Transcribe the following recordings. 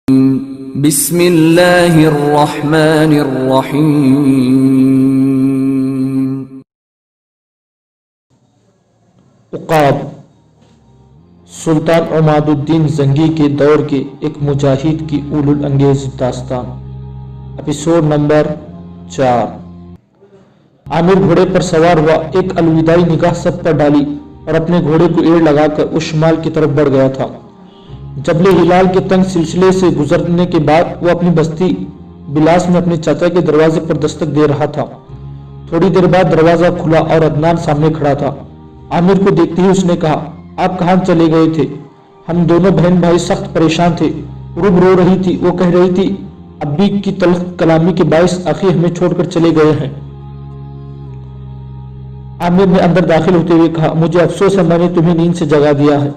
بسم اللہ الرحمن الرحیم۔ عقاب سلطان عماد الدین زنگی کے دور کے ایک مجاہد کی اولو الانگیز داستان۔ Episode number 4۔ عامر گھوڑے پر سوار ہوا، ایک الوداعی نگاہ سب پر ڈالی اور اپنے گھوڑے کو ایڑ لگا کر اس شمال کی طرف بڑھ گیا تھا۔ جبل ہلال کے تنگ سلسلے سے گزرنے کے بعد وہ اپنی بستی بلاس میں اپنے چاچا کے دروازے پر دستک دے رہا تھا۔ تھوڑی دیر بعد دروازہ کھلا اور عدنان سامنے کھڑا تھا۔ عامر کو دیکھتے ہی اس نے کہا، آپ کہاں چلے گئے تھے؟ ہم دونوں بہن بھائی سخت پریشان تھے۔ روب رو رہی تھی، وہ کہہ رہی تھی ابی کی تلخ کلامی کے باعث آخی ہمیں چھوڑ کر چلے گئے ہیں۔ عامر نے اندر داخل ہوتے ہوئے کہا، مجھے افسوس ہے، میں نے تمہیں نیند سے جگا دیا ہے۔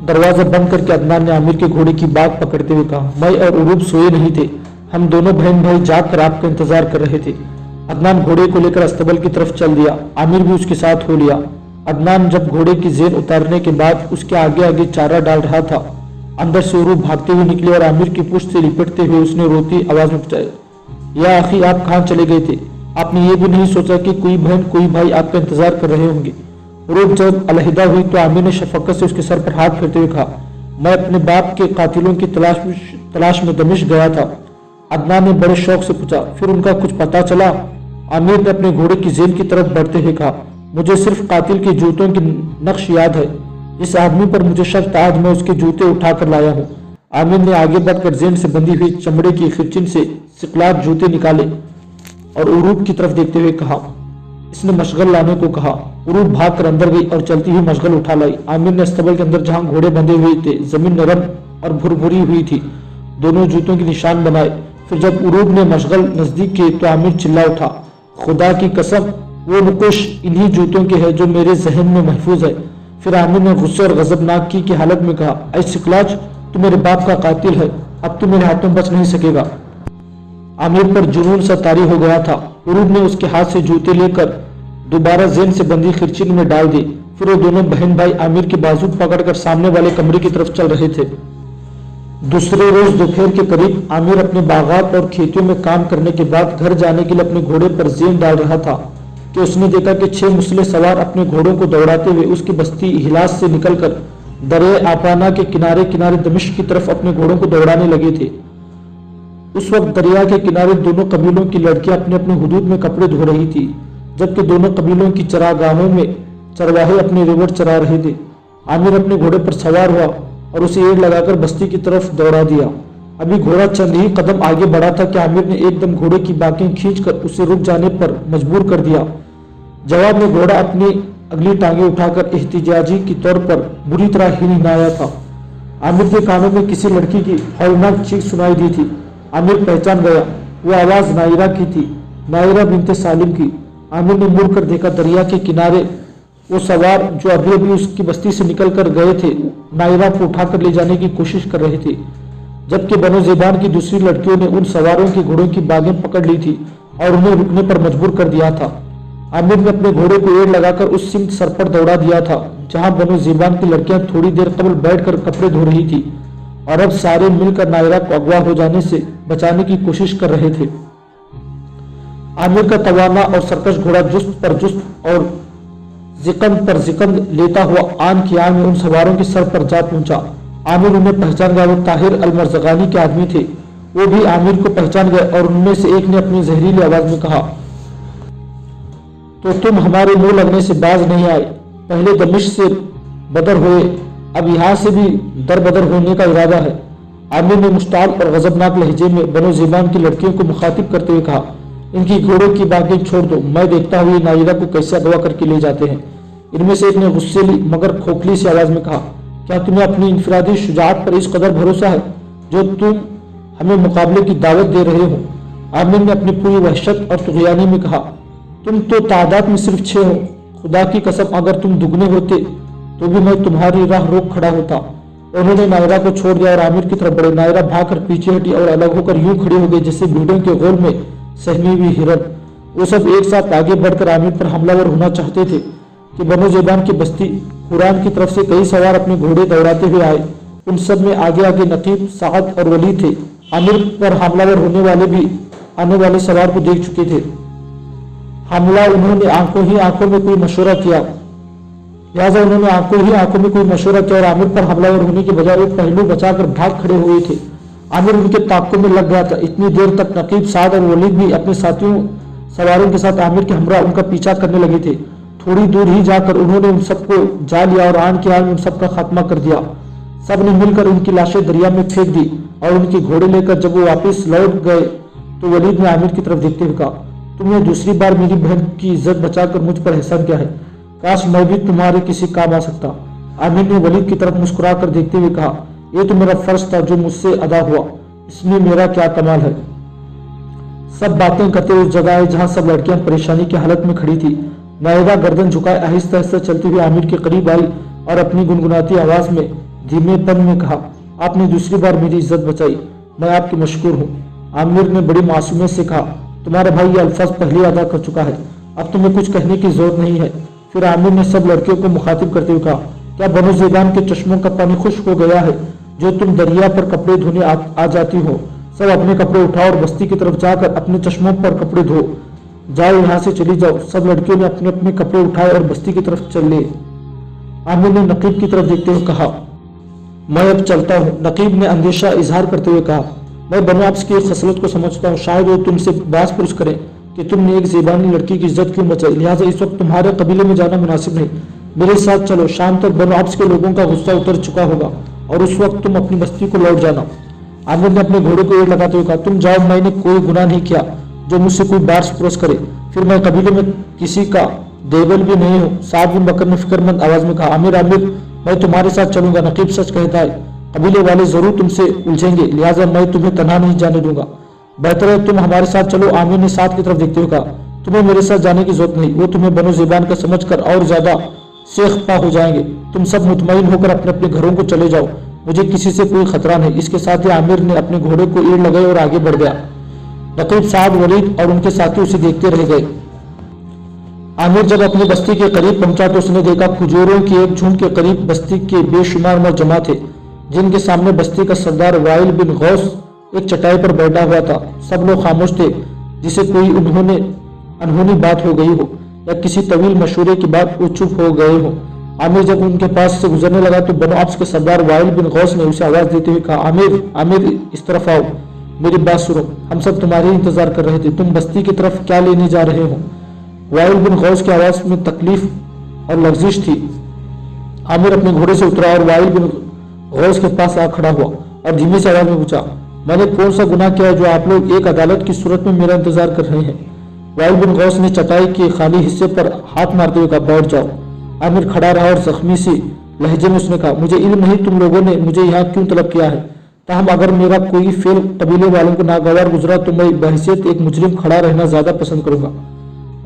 دروازہ بند کر کے عدنان نے عامر کے گھوڑے کی باگ پکڑتے ہوئے کہا، میں اور عروب سوئے نہیں تھے، ہم دونوں بہن بھائی جاگ کر آپ کا انتظار کر رہے تھے۔ عدنان گھوڑے کو لے کر استبل کی طرف چل دیا، عامر بھی اس کے ساتھ ہو لیا۔ عدنان جب گھوڑے کی زین اتارنے کے بعد اس کے آگے آگے چارہ ڈال رہا تھا، اندر سے عروب بھاگتے ہوئے نکلے اور عامر کی پشت سے لپٹتے ہوئے اس نے روتی آواز میں پوچھا، یا آخی آپ کہاں چلے گئے تھے؟ آپ نے یہ بھی نہیں سوچا کہ کوئی بہن کوئی بھائی آپ کا انتظار کر رہے ہوں گے؟ عروب جب علیحدہ ہوئی تو عامر نے شفقت سے اس کے سر پر ہاتھ پھیرتے ہوئے کہا، میں اپنے باپ کے قاتلوں کی تلاش میں دمشق گیا تھا۔ عدنان نے بڑے شوق سے پوچھا، پھر ان کا کچھ پتہ چلا؟ عامر نے اپنے گھوڑے کی زین کی طرف بڑھتے ہوئے کہا، مجھے صرف قاتل کے جوتوں کی نقش یاد ہے، جس آدمی پر مجھے شک تھا آج میں اس کے جوتے اٹھا کر لایا ہوں۔ عامر نے آگے بڑھ کر زین سے بندھی ہوئی چمڑے کی خرچن سے سکلات جوتے نکالے اور عروب کی طرف دیکھتے ہوئے کہا، اس نے مشغل لانے کو کہا۔ عروب بھاگ کر اندر گئی اور چلتی ہوئی مشغل اٹھا لائی۔ عامر نے استبل کے اندر جہاں گھوڑے بندھے ہوئے تھے زمین نرم اور بھربھری ہوئی تھی، دونوں جوتوں کے نشان بنائے۔ پھر جب عروب نے مشغل نزدیک کیے تو عامر چلا اٹھا، خدا کی قسم وہ نقوش انہی جوتوں کے ہے جو میرے ذہن میں محفوظ ہے۔ پھر عامر نے غصے اور غضبناک کی حالت میں کہا، اے سکلاج، تو میرے باپ کا قاتل ہے، اب تو میرے ہاتھوں بچ نہیں سکے گا۔ عامر پر جنون سا طاری ہو گیا تھا۔ عروب نے اس کے ہاتھ سے جوتے لے کر دوبارہ زین سے بندھی خرچین میں ڈال دی۔ پھر وہ دونوں بہن بھائی عامر کے بازو پکڑ کر سامنے والے کمرے کی طرف چل رہے تھے۔ دوسرے روز دوپہر کے قریب عامر اپنے باغات اور کھیتوں میں کام کرنے کے بعد گھر جانے کے لیے اپنے گھوڑے پر زین ڈال رہا تھا کہ اس نے دیکھا کہ 6 مسلح سوار اپنے گھوڑوں کو دوڑاتے ہوئے اس کی بستی ہلاس سے نکل کر دریائے آپانا کے کنارے کنارے دمشق کی طرف اپنے گھوڑوں کو دوڑانے لگے تھے۔ اس وقت دریا کے کنارے دونوں قبیلوں کی لڑکیاں اپنے اپنے حدود میں کپڑے دھو رہی تھی، جبکہ دونوں قبیلوں کی چراگاہوں میں چرواہے اپنے ریوڑ چرا رہے تھے۔ عامر اپنے گھوڑے پر سوار ہوا اور اسے ایڑ لگا کر بستی کی طرف دوڑا دیا۔ ابھی گھوڑا چند ہی قدم آگے بڑھا تھا کہ عامر نے ایک دم گھوڑے کی باکیں کھینچ کر اسے رک جانے پر مجبور کر دیا۔ جواب میں گھوڑا اپنی اگلی ٹانگیں اٹھا کر احتجاجی کے طور پر بری طرح ہنہنایا تھا۔ عامر کے کانوں میں کسی لڑکی کی ہولناک چیخ سنائی دی تھی۔ عامر پہچان گیا، وہ آواز نائرہ کی تھی، نائرہ بنت سالم کی۔ عامر نے مڑ کر دیکھا، دریا کے کنارے وہ سوار جو ابھی ابھی اس کی بستی سے نکل کر گئے تھے نائرہ کو اٹھا کر لے جانے کی کوشش کر رہے تھے، جبکہ بنو زیبان کی دوسری لڑکیوں نے ان سواروں کی گھوڑوں کی باگیں پکڑ لی تھی اور انہیں رکنے پر مجبور کر دیا تھا۔ عامر نے اپنے گھوڑے کو ایڑ لگا کر اس سمت سر پر دوڑا دیا تھا جہاں بنو زیبان کی لڑکیاں تھوڑی دیر قبل بیٹھ کر کپڑے دھو رہی تھی اور اب سارے مل کر نائرہ کو اغوا ہو جانے سے بچانے کی کوشش کر رہے تھے۔ عامر کا توانا اور سرکش گھوڑا جست پر جست اور زکند پر زکند لیتا ہوا آن کی آن میں ان سواروں کے سر پر جا پہنچا۔ عامر انہیں پہچان گیا، وہ طاہر المرزغانی کے آدمی تھے۔ وہ بھی عامر کو پہچان گئے اور ان میں سے ایک نے اپنی زہریلی آواز میں کہا، تو تم ہمارے منہ لگنے سے باز نہیں آئے؟ پہلے دمشق سے بدر ہوئے، اب یہاں سے بھی در بدر ہونے کا ارادہ ہے؟ عامر نے مشتعل اور غضبناک لہجے میں بنو زیبان کی لڑکیوں کو مخاطب کرتے ہوئے کہا، ان کی گھوڑوں کی باگیں چھوڑ دو، میں دیکھتا ہوں یہ نائرہ کو کیسے اغوا کر کے لے جاتے ہیں۔ ان میں سے ایک نے غصیلی مگر کھوکھلی سی آواز میں کہا، کیا تمہیں اپنی انفرادی شجاعت پر اس قدر بھروسہ ہے جو تم ہمیں مقابلے کی دعوت دے رہے ہو؟ عامر نے اپنی پوری وحشت اور طغیانی میں کہا، تم تو تعداد میں صرف 6 ہو، خدا کی قسم اگر تم دگنے ہوتے تو بھی میں تمہاری راہ روک کھڑا ہوتا۔ انہوں نے نائرہ کو چھوڑ دیا اور عامر کی طرف بڑھے۔ نائرہ بھاگ کر پیچھے ہٹی اور الگ ہو کر یوں کھڑی ہو گئی جیسے بھیڑوں کے غول میں سہمی ہوئی ہرن۔ وہ سب ایک ساتھ آگے بڑھ کر عامر پر حملہ ور ہونا چاہتے تھے کہ بنو زیبان کی بستی حوران کی طرف سے کئی سوار اپنے گھوڑے دوڑاتے ہوئے آئے۔ उन सब में आगे आगे नकीब, साद और वलीद थे। आमिर पर हमलावर होने वाले भी आने वाले सवार को देख चुके थे। हमला उन्होंने आंखों में कोई मशवरा किया, लिहाजा उन्होंने आंखों में कोई मशवरा किया और आमिर पर हमलावर होने के बजाय एक पहलू बचाकर भाग खड़े हुए थे। आमिर उनके ताकों में लग गया था। इतनी देर तक नकीब, साद और वलीद भी अपने साथियों सवारों के साथ आमिर के हमरा उनका पीछा करने लगे थे। थोड़ी दूर ही जाकर उन्होंने उन सबको जा लिया और आन के आन उन सबका खात्मा कर दिया। सब ने मिलकर उनकी लाशें दरिया में फेंक दी और उनके घोड़े लेकर जब वो वापस लौट गए तो वलीद ने आमिर की तरफ देखते हुए कहा, तुमने दूसरी बार मेरी बहन की इज्जत बचाकर मुझ पर एहसान किया है, काश मैं भी तुम्हारे किसी काम आ सकता। आमिर ने वलीद की तरफ मुस्कुरा कर देखते हुए कहा, यह तो मेरा फर्ज था जो मुझसे अदा हुआ, इसमें मेरा क्या कमाल है। सब बातें करते उस जगह आए जहां सब लड़कियां परेशानी की हालत में खड़ी थी। नायदा गर्दन झुकाए आहिस्ता आहिस्ता चलती हुई आमिर के करीब आई और अपनी गुनगुनाती आवाज में धीमेपन में कहा, आपने दूसरी बार मेरी इज्जत बचाई, मैं आपकी मशकूर हूँ। आमिर ने बड़ी मासूमियत से कहा, तुम्हारा भाई ये अल्फाज पहले अदा कर चुका है, अब तुम्हें कुछ कहने की जरूरत नहीं है। फिर आमिर ने सब लड़कियों को मुखातिब करते हुए कहा, क्या बनो ज़ेबान के चश्मों का पानी खुश्क हो गया है जो तुम दरिया पर कपड़े धोने आ जाती हो? सब अपने कपड़े उठाओ और बस्ती की तरफ जाकर अपने चश्मों पर कपड़े धो जाओ, यहाँ से चली जाओ। सब लड़कियों ने अपने अपने कपड़े उठाए और बस्ती की तरफ चले। आमिर ने नकीब की तरफ देखते हुए कहा, मैं अब चलता हूँ। नकीब ने अंदेशा इजहार करते हुए कहा, मैं बनो अब्स की खसलत को समझता हूँ, शायद वो तुमसे बास पुरुष करें कि तुमने एक ज़ेबानी लड़की की इज्जत क्यों बचाई, लिहाजा इस वक्त तुम्हारे कबीले में जाना मुनासिब नहीं। मेरे साथ चलो, शाम तक बनो अब्स के लोगों का गुस्सा उतर चुका होगा और उस वक्त तुम अपनी बस्ती को लौट जाना। आमिर ने अपने घोड़े को एड़ लगाते हुए कहा, तुम जाओ, मैंने कोई गुनाह नहीं किया जो मुझसे कोई बार्स पुरुष करे, फिर मैं कबीले में किसी का देवल भी नहीं हूँ। साद बिन बकर ने फिक्रमंद आवाज में कहा, आमिर मैं तुम्हारे साथ चलूंगा। नकीब सच कहता है, कबीले वाले जरूर तुमसे उलझेंगे, लिहाजा मैं तुम्हें तन्हा नहीं जाने दूंगा, बेहतर है तुम हमारे साथ चलो। आमिर ने साद की तरफ देखते हुए कहा, तुम्हें मेरे साथ जाने की जरूरत नहीं, वो तुम्हें बनो ज़ेबान का समझकर और ज्यादा शेख हो जाएंगे। तुम सब मुतमईन होकर अपने अपने घरों को चले जाओ, मुझे किसी से कोई खतरा नहीं। इसके साथ ही आमिर ने अपने घोड़े को एड़ लगाई और आगे बढ़ गया। नकीब, साद, वलीद और उनके साथी उसे देखते रह गए। आमिर जब अपनी बस्ती के करीब पहुंचा तो उसने देखा खजूरों की एक झुंड के करीब बस्ती के बेशुमार मर्द जमा थे, जिनके सामने बस्ती का सरदार वाइल बिन गौस एक चटाई पर बैठा हुआ था। सब लोग खामोश थे, जिसे कोई अनहोनी बात हो गई हो या किसी तवील मशवरे की बात वो चुप हो गए हो। आमिर जब उनके पास से गुजरने लगा तो बनो अब्स के सरदार वाइल बिन गौस ने उसे आवाज देते हुए कहा, आमिर इस तरफ आओ, मेरी बात सुनो, हम सब तुम्हारे इंतजार कर रहे थे, तुम बस्ती की तरफ क्या लेने जा रहे हो? वाइल बिन गौस की आवाज में तकलीफ और लर्जिश थी। आमिर अपने घोड़े से उतरा और वाइल बिन गौस के पास आ खड़ा हुआ और धीमी से आवाज में पूछा, मैंने कौन सा गुनाह किया है जो आप लोग एक अदालत की सूरत में मेरा इंतजार कर रहे हैं? वाइल बिन गौस ने चटाई के खाली हिस्से पर हाथ मारते हुए कहा, बैठ जाओ। आमिर खड़ा रहा और जख्मी सी लहजे में उसने कहा, मुझे इल्म नहीं तुम लोगों ने मुझे यहाँ क्यों तलब किया है, ताहम अगर मेरा कोई फेल कबीले वालों को नागवार गुजरा तो मैं बहैसियत एक मुजरिम खड़ा रहना ज्यादा पसंद करूंगा।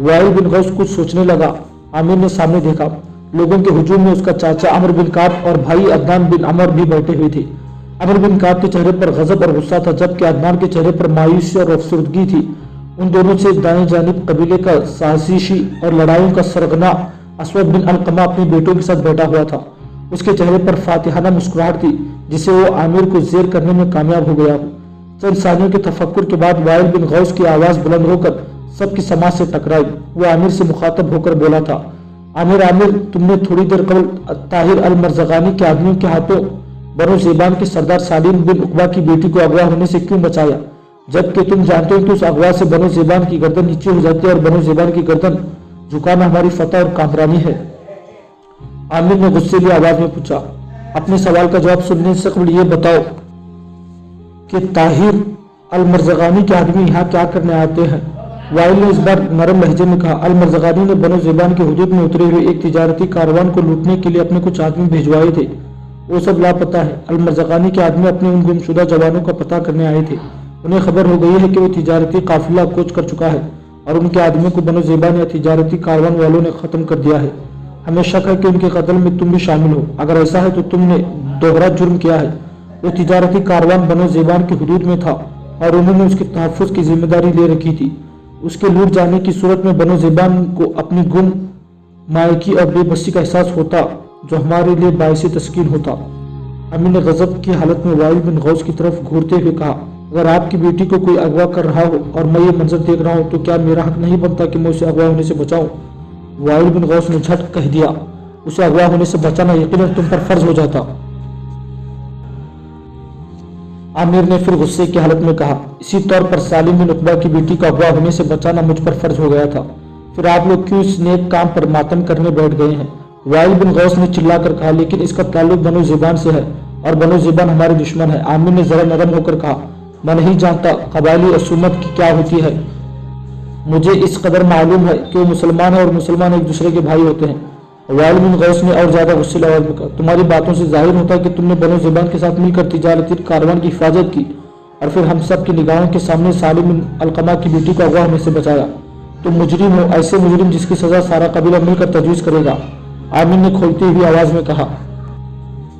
वाइल बिन गौस कुछ सोचने लगा। आमिर ने सामने देखा, लोगों के हुजूम में उसका चाचा अमर बिन काब और भाई अदनान बिन अमर भी बैठे हुए थे। अमर बिन काब के चेहरे पर गजब और गुस्सा था, जबकि अदनान के चेहरे पर मायूसी और अफसरदगी थी। उन दोनों से दाएं जानिब कबीले का साजिशी और लड़ाइयों का सरगना असवद बिन अलकमा अपने बेटों के साथ बैठा हुआ था। उसके चेहरे पर फातिहाना मुस्कुराहट थी, जिसे वो आमिर को जेर करने में कामयाब हो गया। चंद सानियों के तफक्कुर के बाद वाइल बिन गौस की आवाज बुलंद होकर सबकी समाज से टकराई। वो आमिर से मुखातब होकर बोला था, आमिर, तुमने थोड़ी देर कबल ताहिर अल मरज़गानी के आदमियों के हाथों बनो ज़ेबान के सरदार सालिम बिन उकबा की बेटी को अगवा होने से क्यों बचाया, जबकि तुम जानते हो कि उस अगवा से बनो ज़ेबान की गर्दन नीचे हो जाती है और बनो ज़ेबान की गर्दन झुकाना हमारी फतह और कामरानी है। आमिर ने गुस्सेली आवाज में पूछा, अपने सवाल का जवाब सुनने से कबल ये बताओ कि ताहिर अल मरज़गानी के आदमी यहाँ क्या करने आते हैं? वाइल ने इस बार नरम लहजे में कहा, अल मरज़गानी ने बनो ज़ेबान के हुदूद में उतरे हुए एक तिजारती कारवान को लूटने के लिए अपने कुछ आदमी भिजवाए थे। वो सब लापता है। अल मरज़गानी के आदमी अपने उन गुमशुदा जवानों का पता करने आए थे। उन्हें खबर हो गई है कि वो तिजारती काफिला कूच कर चुका है और उनके आदमियों को बनो ज़ेबान या तिजारती कारवान वालों ने खत्म कर दिया है। हमें शक है कि उनके कत्ल में तुम भी शामिल हो। अगर ऐसा है तो तुमने दोहरा जुर्म किया है। वो तिजारती कारवान बनो ज़ेबान की हुदूद में था और उन्होंने उसके तहफ़्फ़ुज़ की जिम्मेदारी ले रखी थी। उसके लूट जाने की सूरत में बनो ज़ेबान को अपनी गुम मायकी और बेबसी का एहसास होता, जो हमारे लिए बाइस तस्कीन होता। आमिर ने गजब की हालत में वाइल बिन गौस की तरफ घूरते हुए कहा, अगर आपकी बेटी को कोई अगवा कर रहा हो और मैं ये मंजर देख रहा हूँ तो क्या मेरा हक नहीं बनता कि मैं उसे अगवा होने से बचाऊं? वाइल बिन गौस ने झट कह दिया, उसे अगवा होने से बचाना यकीनन तुम पर फर्ज हो जाता। आमिर ने फिर गुस्से की हालत में कहा, इसी तौर पर सालिम बिन उकबा की बेटी को अगवा होने से बचाना मुझ पर फर्ज हो गया था, फिर आप लोग क्यों इस नेक काम पर मातम करने बैठ गए हैं? वाइल बिन गौस ने चिल्लाकर कहा, लेकिन इसका ताल्लुक बनो ज़िबान से है और बनो ज़िबान हमारे दुश्मन है। आमिर ने जरा नरम होकर कहा, मैं नहीं जानता कबायली रसूमत की क्या होती है, मुझे इस कदर मालूम है कि वो मुसलमान है और मुसलमान एक दूसरे के भाई होते हैं। वाइल बिन गौस ने और ज्यादा गुस्से आवाज में कहा, तुम्हारी बातों से जाहिर होता है कि तुमने बनो ज़िबान के साथ मिलकर तिजारती कारवान की हिफाजत की और फिर हम सब की निगाहों के सामने सालिम बिन अलकमा की बेटी को अगवा होने से बचाया। तुम मुजरिम हो, ऐसे मुजरिम जिसकी सजा सारा कबीला मिलकर तजवीज करेगा। आमिर ने खोलती हुई आवाज में कहा,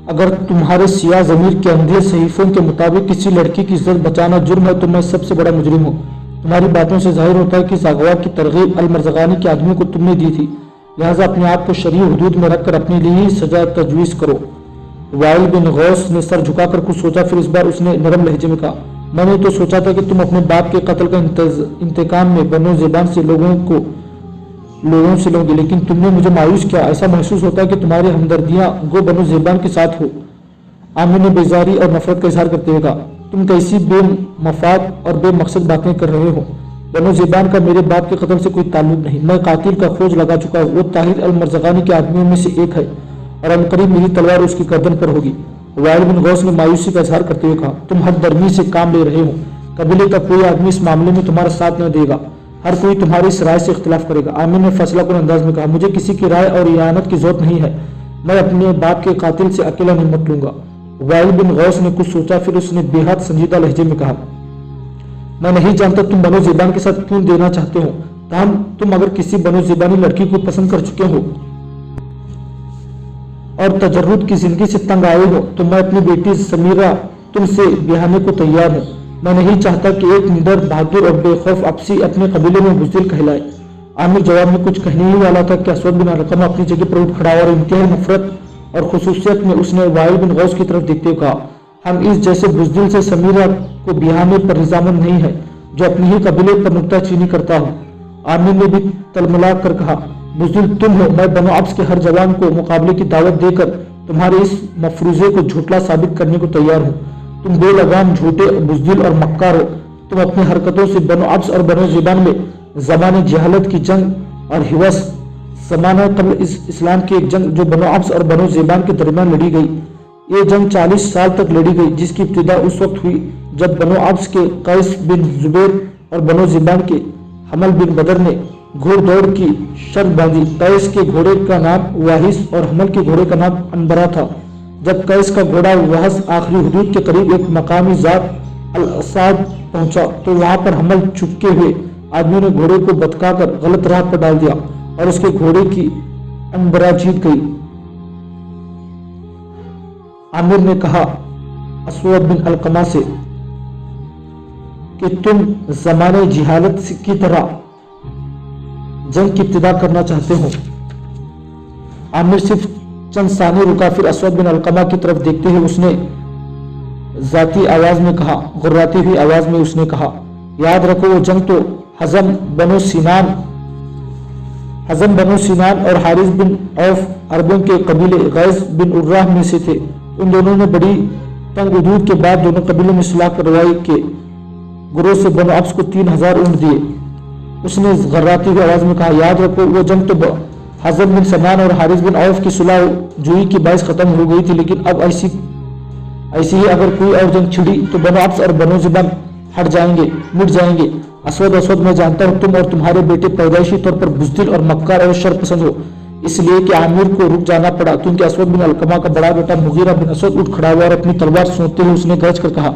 अगर तुम्हारे सियाह ज़मीर के अंधे सहीफों के मुताबिक किसी लड़की की इज्जत बचाना जुर्म है तो मैं सबसे बड़ा मुजरिम हूँ। तुम्हारी बातों से जाहिर होता है कि इस अगवा की तरगीब अल-मरज़गानी के आदमी को तुमने दी थी, लिहाजा अपने आप को शरीय हुदूद में रखकर अपने लिए ही सजा तजवीज़ करो। वाइल बिन गौस ने सर झुकाकर कुछ सोचा, फिर इस बार उसने नरम लहजे में कहा, मैंने तो सोचा था कि तुम अपने बाप के कत्ल का इंतकाम में बनो ज़िबान से लोगों से लोगे, लेकिन तुमने मुझे मायूस किया। ऐसा महसूस होता है कि तुम्हारी हमदर्दियां गो बनो ज़िबान के साथ हो। आमिर ने बेजारी और नफरत का इजहार करते हुए कहा, तुम कैसी बेमफाद और बेमकसद बातें कर रहे हो? बनो ज़िबान का मेरे बाप के कत्ल से कोई ताल्लुक नहीं, मैं कातिल का खोज लगा चुका हूँ। वो ताहिर अल-मरज़गानी के आदमियों में से एक है और अनकरीब मेरी तलवार उसकी गर्दन पर होगी। वाइल बिन गौस ने मायूसी का इजहार करते हुए कहा, तुम हर दर्मी से काम ले रहे हो, कबीले का कोई आदमी इस मामले में तुम्हारा साथ न देगा, हर कोई तुम्हारी इस राय से इख्तिलाफ करेगा। आमिर ने फैसला कुन अंदाज में कहा, मुझे किसी की राय और इयानत की जरूरत नहीं है, मैं अपने बाप के कातिल से अकेला निमट लूंगा। वाइल बिन गौस ने कुछ सोचा, फिर उसने बेहद संजीदा लहजे में कहा, मैं नहीं जानता तुम बनो ज़िबान के साथ क्यों देना चाहते हो, ताहम तुम अगर किसी बनो ज़िबानी लड़की को पसंद कर चुके हो और तजर्रुद की जिंदगी से तंग आए हो तो मैं अपनी बेटी समीरा तुमसे ब्याहने को तैयार हूँ। मैं नहीं चाहता कि एक निडर, बहादुर और बेखौफ अफसी अपने कबीले में बुज़दिल कहलाए। आमिर जवाब में कुछ कहने ही वाला था कि असवद बिन अलकमा अपनी जगह पर उठ खड़ा और इंतहाई नफरत और खुसूसियत में उसने वाइल बिन गौस की तरफ देखते हुए कहा, हम इस जैसे बुज़दिल से समीरा को ब्याहने पर रिजामंद नहीं है जो अपने ही कबीले पर नुक्ताचीनी करता हो। आमिर ने भी तलमला कर कहा, बुज़दिल तुम हो, मैं बनो अब्स के हर जवान को मुकाबले की दावत देकर तुम्हारे इस मफरूजे को झूठला साबित करने को तैयार हूँ। तुम बेलगाम, झूठे, बुज़दिल और मक्कार हो। तुम अपनी हरकतों से बनो अब्स और बनो ज़िबान में ज़माने जहालत की जंग और हिवस ज़माना कबल इस्लाम की एक जंग जो बनो अब्स और बनो ज़िबान के दरमियान लड़ी गई, ये जंग 40 साल तक लड़ी गई, जिसकी इब्तिदा उस वक्त हुई जब बनो अब्स के कैस बिन जुबैर और बनो ज़िबान के हमल बिन बदर ने घोड़दौड़ की शर्त बांधी। कैस के घोड़े का नाम वाहिस और हमल के घोड़े का नाम अनबरा था। जब कैस का घोड़ा वाहस आखिरी हुदूद के करीब एक मकामी जात अल-असाद पहुंचा तो वहां पर हमल चुपके हुए आदमी ने घोड़े को बतकाकर गलत राह पर डाल दिया और उसके घोड़े की अनबरा जीत गई। आमिर ने कहा असवद बिन अलकमा से कि तुम जमाने जिहालत की तरह जंग की इब्तिदा करना चाहते हो। आमिर सिर्फ चंद सानी रुका, फिर असवद बिन अलकमा की तरफ देखते हुए उसने जाती आवाज में कहा, गुर्राती हुई आवाज में उसने कहा, याद रखो वो जंग तो हजम बनो सिनान और हारिस बिन औफ अरबों के कबीले गैस बिन उर्राह में से थे। उन दोनों ने बड़ी तंग उदूद के बाद दोनों कबीलों में सुलह करवाई के गुरों से बनो अब्स को 3000 ऊंट दिए। उसने गर्राती हुई आवाज में कहा, याद रखो वो जंग तो हजम बिन समान और हारिस बिन औफ की सुलह जुई की बाइस खत्म हो गई थी, लेकिन अब ऐसी ही अगर कोई और जंग छिड़ी तो बनो अब्स और बनो ज़िबान मिट जाएंगे। असवद मैं जानता हूँ तुम और तुम्हारे बेटे पैदाइशी तौर पर बुज़दिल और मक्कार और शर पसंद हो, इसलिए कि आमिर को रुक जाना पड़ा क्योंकि असवद बिन अलकमा का बड़ा बेटा मुगीरा बिन असवद उठ खड़ा हुआ और अपनी तलवार सोचते हुए उसने गरज कर कहा,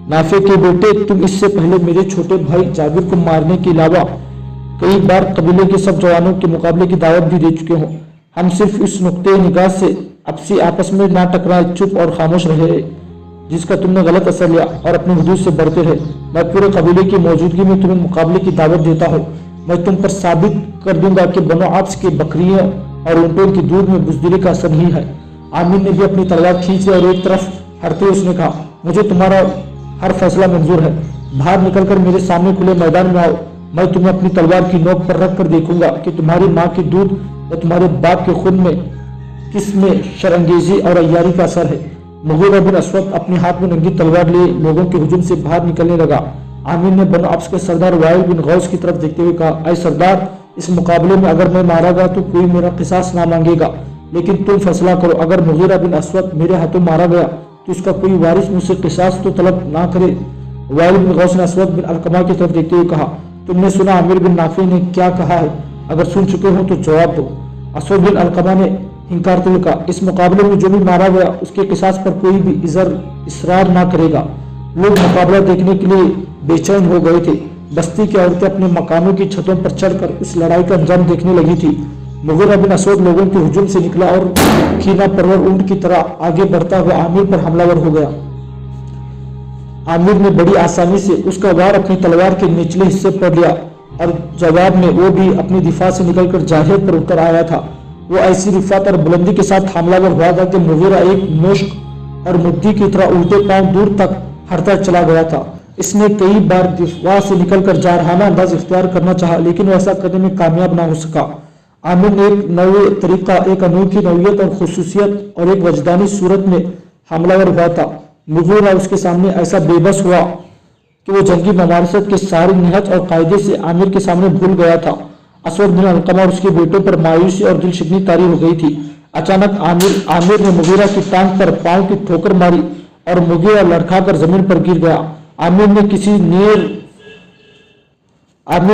नाफे के बेटे, तुम इससे पहले मेरे छोटे भाई जाबिर को मारने के अलावा कई बार कबीले के सब जवानों के मुकाबले की दावत भी दे चुके हो। हम सिर्फ इस नुक्ते निगाह से आपसी आपस में ना टकराए, चुप और खामोश रहे जिसका तुमने गलत असर लिया और अपने हुदूद से बढ़ते रहे। मैं पूरे कबीले की मौजूदगी में तुम्हें मुकाबले की दावत देता हूँ। मैं तुम पर साबित कर दूंगा कि बनो अब्स के बकरियों और ऊंटों की दूध में बुज़दिली का असर नहीं है। आमिर ने भी अपनी तलवार खींच ली और एक तरफ हटते हुए उसने कहा, मुझे तुम्हारा हर फैसला मंजूर है। बाहर निकलकर मेरे सामने खुले मैदान में आओ। मैं तुम्हें अपनी तलवार की नोक पर रख कर देखूंगा कि तुम्हारी माँ की दूध या तुम्हारे बाप के खून में किस में शरअंगेजी और अय्यारी का असर है। मुगीरा बिन अस्वद अपने हाथ में नंगी तलवार लिए लोगों के हुजूम से बाहर निकलने लगा। आमिर ने बनो अब्स के सरदार वाइल बिन गौस की तरफ देखते हुए कहा, ऐ सरदार, इस मुकाबले में अगर मैं मारा गया तो कोई मेरा किसास ना मांगेगा, लेकिन तुम फैसला करो। अगर मुगीरा बिन अस्वद मेरे हाथों मारा गया तो उसका कोई वारिस मुझसे किसास तो तलब ना करे। वाइल बिन गौस ने अस्वद बिन अलकमा की तरफ देखते हुए कहा, तुमने सुना आमिर बिन नाफी ने क्या कहा है? अगर सुन चुके हो तो जवाब दो। अस्वद बिन अलकमा ने हिंकारते हुए कहा, इस मुकाबले में जो भी मारा गया उसके किसास पर कोई भी इसरार ना करेगा। लोग मुकाबला देखने के लिए बेचैन हो गए थे। बस्ती की औरतें अपने मकानों की छतों पर चढ़कर उस लड़ाई का अंजाम देखने लगी थी। मुगीरा बिन अस्वद लोगों के हुजूम से निकला और कीना परवर ऊंट की तरह आगे बढ़ता हुआ आमिर पर हमलावर हो गया। आमिर ने बड़ी आसानी से उसका वार अपनी तलवार के निचले हिस्से पर लिया और जवाब में वो भी अपनी दिफा से निकलकर जाहिर पर उतर आया था। वो ऐसी रिफात और बुलंदी के साथ हमलावर हुआ था कि मुगीरा एक मुश्क और मुद्दी की तरह उल्टे पांव दूर तक हटता चला गया था। इसने कई बार दिफा से निकलकर जारहाना अंदाज इख्तियार करना चाहा, लेकिन वो ऐसा करने में कामयाब ना हो सका। आमिर ने एक नए तरीका, एक अनोखी नौयत और खुसूसियत और एक वजदानी सूरत में हमलावर हुआ था। मुगीरा उसके सामने ऐसा बेबस हुआ कि वो जंगी ममारसत के सारे निहज और कायदे से आमिर के सामने भूल गया था। अस्वद बिन अलकमा और उसके बेटों पर मायूसी और दिलशिकनी तारी हो गई थी। अचानक आमिर ने मुगीरा की टांग पर पांव की ठोकर मारी और मुगीरा लड़खाकर जमीन पर गिर गया। आमिर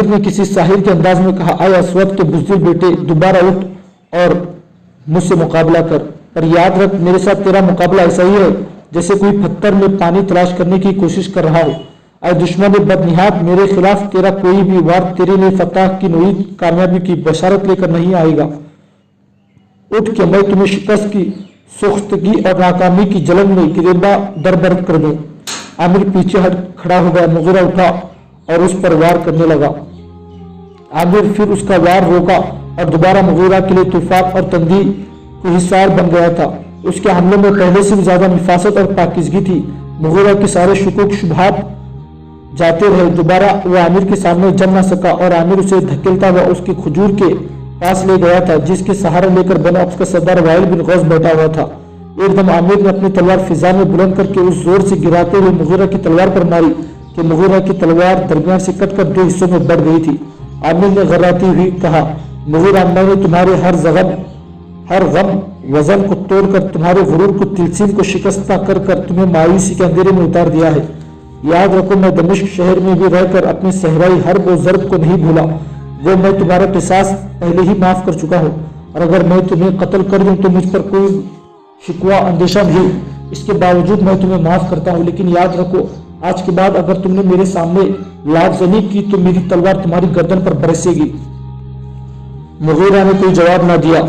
ने किसी साहिर के अंदाज में कहा, आए अस्वद के बुज़दिल बेटे, दोबारा उठ और मुझसे मुकाबला कर, पर याद रख मेरे साथ तेरा मुकाबला ऐसा ही है जैसे कोई पत्थर में पानी तलाश करने की कोशिश कर रहा हो। ऐ दुश्मन बदनिहात, मेरे खिलाफ तेरा कोई भी वार तेरे लिए फतह की नोईद कामयाबी की बशारत लेकर नहीं आएगा। उठ के मैं तुम्हें शिकस्त की सुख्तगी और नाकामी की जलन में गिरेबा दरबर कर दूं। आमिर पीछे हट खड़ा हो गया। मुगीरा उठा और उस पर वार करने लगा। आमिर फिर उसका वार रोका और दोबारा मुगीरा के लिए तूफान और तंदी को हिसार बन गया था। उसके हमले में पहले से भी ज्यादा निफासत और पाकिजगी थी। मुगीरा के सारे शुकूक शुबहात जाते रहे। दोबारा वो आमिर के सामने जम न सका और आमिर उसे धकेलता हुआ उसके खजूर के पास ले गया था जिसके सहारा लेकर बनो अब्स का सरदार वाइल बिन गौस बैठा हुआ था। एकदम आमिर ने अपनी तलवार फिजा में बुलंद करके उस जोर से गिराते हुए मुगीरा की तलवार पर मारी कि मुगीरा की तलवार दरमियान से कटकर दो हिस्सों में बढ़ गई थी। आमिर ने गर्राती हुई कहा, मुगीरा, मैंने तुम्हारे हर गम वजन को तोड़कर तुम्हारे गुरूर को तिलसिम को शिकस्त कर तुम्हें मायूसी के अंधेरे में उतार दिया है। याद रखो, मैं दमिश्क शहर में भी रहकर अपने सहराई हर्ब और ज़र्ब को नहीं भूला। वो मैं तुम्हारा किसास पहले ही माफ कर चुका हूँ और अगर मैं तुम्हें कत्ल कर दूं तो मुझ पर कोई शिकवा अंदेशा नहीं। इसके बावजूद मैं तुम्हें माफ करता हूँ, लेकिन याद रखो, आज के बाद अगर तुमने मेरे सामने लाफजनी की तो मेरी तलवार तुम्हारी गर्दन पर बरसेगी। मुगीरा ने कोई जवाब न दिया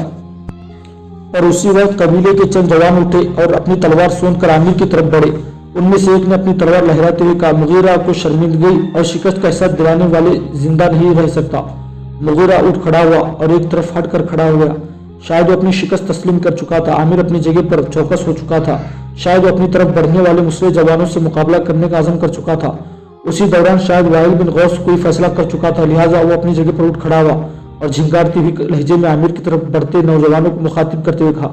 और उसी वक्त कबीले के चंद जवान उठे और अपनी तलवार सोंधकर आमिर की तरफ बढ़े। उनमें से एक ने अपनी तलवार लहराते हुए कहा, मुगीरा को शर्मिंदगी और शिकस्त का एहसास दिलाने वाले जिंदा नहीं रह सकता। मुगीरा उठ खड़ा हुआ और एक तरफ हट कर खड़ा हो गया। शायद वो अपनी शिकस्त तस्लीम कर चुका था। आमिर अपनी जगह पर चौकस हो चुका था। शायद वो अपनी तरफ बढ़ने वाले मुसले जवानों से मुकाबला करने का आज़म कर चुका था। उसी दौरान शायद वाइल बिन गौस कोई फैसला कर चुका था, लिहाजा वो अपनी जगह पर उठ खड़ा हुआ और झिंकारती हुई लहजे में आमिर की तरफ बढ़ते नौजवानों को मुखातिब करते हुए कहा,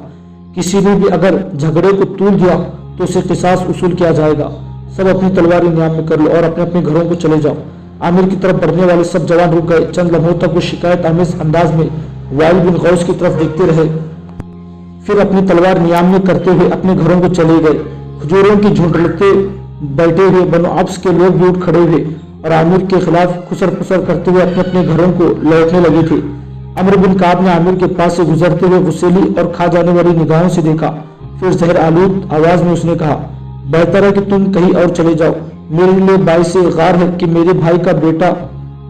किसी ने भी अगर झगड़े को तूल दिया तो उसे किसास उसूल किया जाएगा। सब अपनी तलवारें नियाम में कर लो और अपने अपने घरों को चले जाओ। आमिर की तरफ बढ़ने वाले सब जवान रुक गए। चंद लम्हों तक वो शिकायत आमेज अंदाज में वाइल बिन गौस की तरफ देखते रहे, फिर अपनी तलवार नियाम में करते हुए अपने घरों को चले गए। खजूरों की झुंडते बैठे हुए बनो अब्स के लोग भी उठ खड़े हुए और आमिर के खिलाफ खुसर फुसर करते हुए अपने अपने घरों को लौटने लगे थे। अमर बिन काब ने आमिर के पास से गुजरते हुए गुस्सेली और खा जाने वाली निगाहों से देखा। फिर जहर आलूद आवाज में उसने कहा, बेहतर है कि तुम कहीं और चले जाओ। मेरे लिए बाइस गार है कि मेरे भाई का बेटा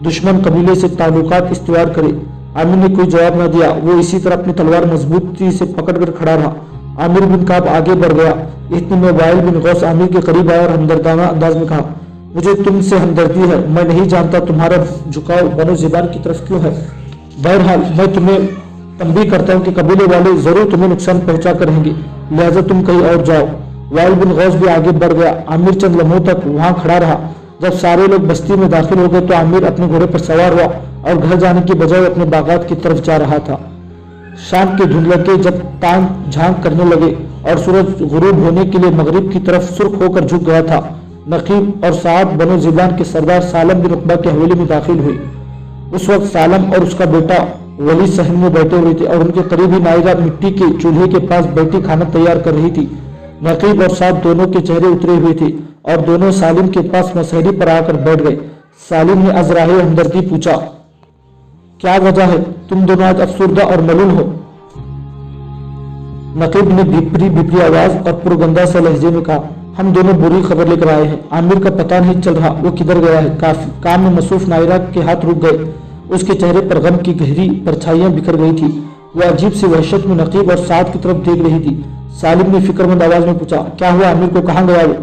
दुश्मन कबीले से ताल्लुकात इस्तेवार करे। आमिर ने कोई जवाब न दिया। वो इसी तरह अपनी तलवार मजबूती से पकड़कर खड़ा रहा। आमिर बिन काब आगे बढ़ गया। इतने में वाइल बिन गौस आमिर के करीब आया और हमदर्दाना अंदाज में कहा, मुझे तुमसे हमदर्दी है। मैं नहीं जानता तुम्हारा झुकाव बनो ज़िबान की तरफ क्यों है। बहरहाल मैं तुम्हें तंबीह करता हूँ कि कबीले वाले जरूर तुम्हें नुकसान पहुंचा कर रहेंगे, लिहाजा तुम कहीं और जाओ। वाइल बिन गौस भी आगे बढ़ गया। आमिर चंद लम्हों तक वहां खड़ा रहा। जब सारे लोग बस्ती में दाखिल हो गए तो आमिर अपने घोड़े पर सवार हुआ और घर जाने की बजाय अपने बागात की तरफ जा रहा था। शाम के धुंधलके जब ताक झांक करने लगे और सूरज गुरूब होने के लिए मगरिब की तरफ सुर्ख होकर झुक गया था, नकीब और साद बनो ज़िबान के सरदार सालम बिन उकबा की हवेली में दाखिल हुई। उस वक्त सालम और उसका बेटा वली सहन में बैठे हुए थे और उनके करीब ही नायरा मिट्टी के चूल्हे के पास बैठी खाना तैयार कर रही थी। नकीब और साद दोनों के चेहरे उतरे हुए थे और दोनों सालिम के पास मसहरी पर आकर बैठ गए। सालिम ने अजराहे हमदर्दी पूछा, क्या वजह है, तुम दोनों आज अफसुर्दा और मलूल हो? नकीब ने भिपरी भिपरी आवाज और पुरगंदा से लहजे में कहा, हम दोनों बुरी खबर लेकर आए हैं। आमिर का पता नहीं चल रहा वो किधर गया है। काफी काम में मसरूफ नायरा के हाथ रुक गए। उसके चेहरे पर गम की गहरी परछाइयां बिखर गई थी। वह अजीब सी वहशत में नकीब और साद की तरफ देख रही थी। सालिम ने फिक्रमंद आवाज में पूछा, क्या हुआ, आमिर को कहाँ गया वो?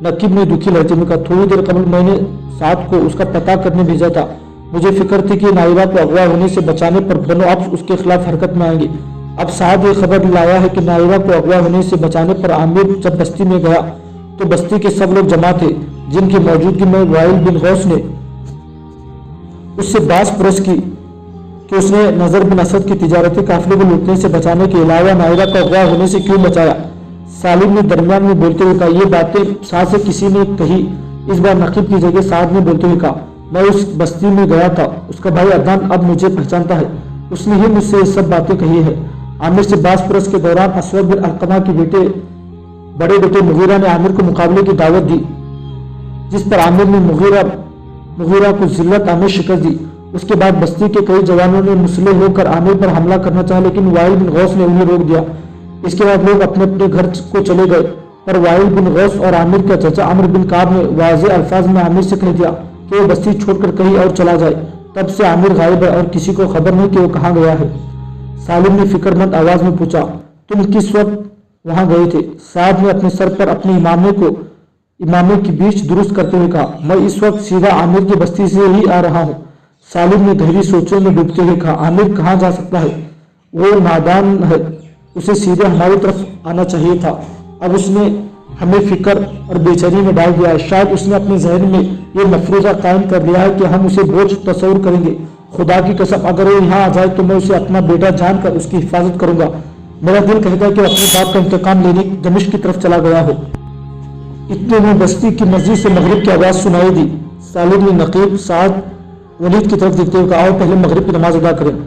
नकीब ने दुखी लहजे में कहा, थोड़ी देर कबल मैंने साद को उसका पता करने भेजा था। मुझे फिक्र थी कि नायरा को अगवा होने से बचाने पर बनो अब्स उसके खिलाफ हरकत में आएंगे। अब साद ये खबर लाया है कि नायरा को अगवा होने से बचाने पर आमिर जब बस्ती में गया तो बस्ती के सब लोग जमा थे, जिनकी मौजूदगी में वाइल बिन गौस ने उससे बास पुरस की कि उसने नजर बिन असद की तिजारती काफिले को लूटने से बचाने के अलावा नायरा को अगवा होने से क्यों बचाया? सालिम ने दरमियान में बोलते हुए कहा, ये बातें साद से किसी ने कही। इस बार नकीब की जगह साद ने बोलते हुए कहा, मैं उस बस्ती में गया था, उसका भाई अदनान अब मुझे पहचानता है, उसने ही मुझसे ये सब बातें कही है। आमिर से बास पुरस के दौरान असवद बिन अलकमा के बड़े बेटे मुगीरा ने आमिर को मुकाबले की दावत दी, जिस पर आमिर ने मुगीरा को जिल्लत आमिर शिकस्त दी। उसके बाद बस्ती के कई जवानों ने मुसल्ह होकर आमिर पर हमला करना चाहा, लेकिन वाइल बिन गौस ने उन्हें रोक दिया। इसके बाद लोग अपने अपने घर को चले गए, पर वाइल बिन गौस और आमिर का चाचा अमर बिन काब ने वाज़ेह अल्फाज में आमिर से कह दिया कि वो बस्ती छोड़कर कहीं और चला जाए। तब से आमिर गायब है और किसी को खबर नहीं कि वो कहाँ गया है। सालिम ने फिक्रमंद आवाज में पूछा, तुम किस वक्त वहां गए थे? साद ने अपने सर पर अपने इमामे की बीच दुरुस्त करते हुए कहा, मैं इस वक्त सीधा आमिर की बस्ती से ही आ रहा हूँ। सालिम ने गहरी सोचों में डूबते हुए कहा, आमिर कहाँ जा सकता है? वो नादान है, उसे सीधे हमारी तरफ आना चाहिए था। अब उसने हमें फिक्र और बेचैनी में डाल दिया है। शायद उसने अपने जहन में ये मफरूजा कायम कर लिया है कि हम उसे बोझ तस्वुर करेंगे। खुदा की कसम, अगर वो यहाँ आ जाए तो मैं उसे अपना बेटा जानकर उसकी हिफाजत करूंगा। मेरा दिल कहता है कि अपने बाप का इंतकाम लेने दमिश्क की तरफ चला गया हो। इतने में बस्ती की मस्जिद से मगरिब की आवाज सुनाई दी। सालिम ने नकीब, साद, वलीद की तरफ देखते हुए कहा, आओ पहले मगरिब की नमाज अदा करें,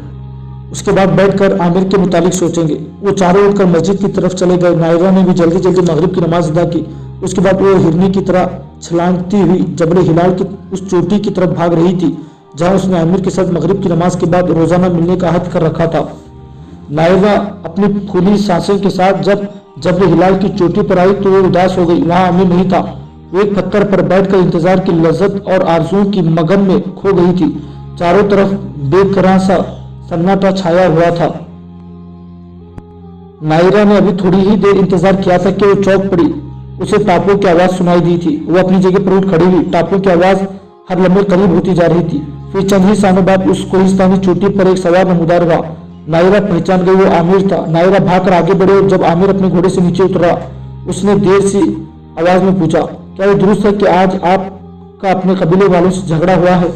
उसके बाद बैठकर आमिर के मुतालिक सोचेंगे। वो चारों उठकर मस्जिद की तरफ चले गए। नायरा ने भी जल्दी जल्दी मगरिब की नमाज अदा की। उसके बाद वो हिरनी की तरह छलांगती हुई जबल हिलाल की उस चोटी की तरफ भाग रही थी जहां उसने आमिर के साथ मगरिब की नमाज के बाद रोजाना मिलने का अहद कर रखा था। नायरा अपनी फूली सांसें के साथ जब जबल हिलाल की चोटी पर आई तो वो उदास हो गई। वहां आमिर नहीं था। वो एक पत्थर पर बैठकर इंतजार की लज्जत और आरज़ुओं की मगन में खो गई थी। चारों तरफ बेकरां सा सन्नाटा छाया हुआ था। नायरा ने अभी थोड़ी ही देर इंतजार किया था कि वो चौंक पड़ी। उसे टापों की आवाज सुनाई दी थी। वो अपनी जगह पर उठ खड़ी हुई। टापों की आवाज हर लम्हे करीब होती जा रही थी। फिर चंद ही सालों बाद उस कोहिस्तानी चोटी पर एक सवार नमूदार हुआ। नायरा पहचान गई, वो आमिर था। नायरा भागकर आगे बढ़े और जब आमिर अपने घोड़े से नीचे उतरा, उसने देर सी आवाज में पूछा, क्या ये दुरुस्त है कि आज आपका अपने कबीले वालों से झगड़ा हुआ है?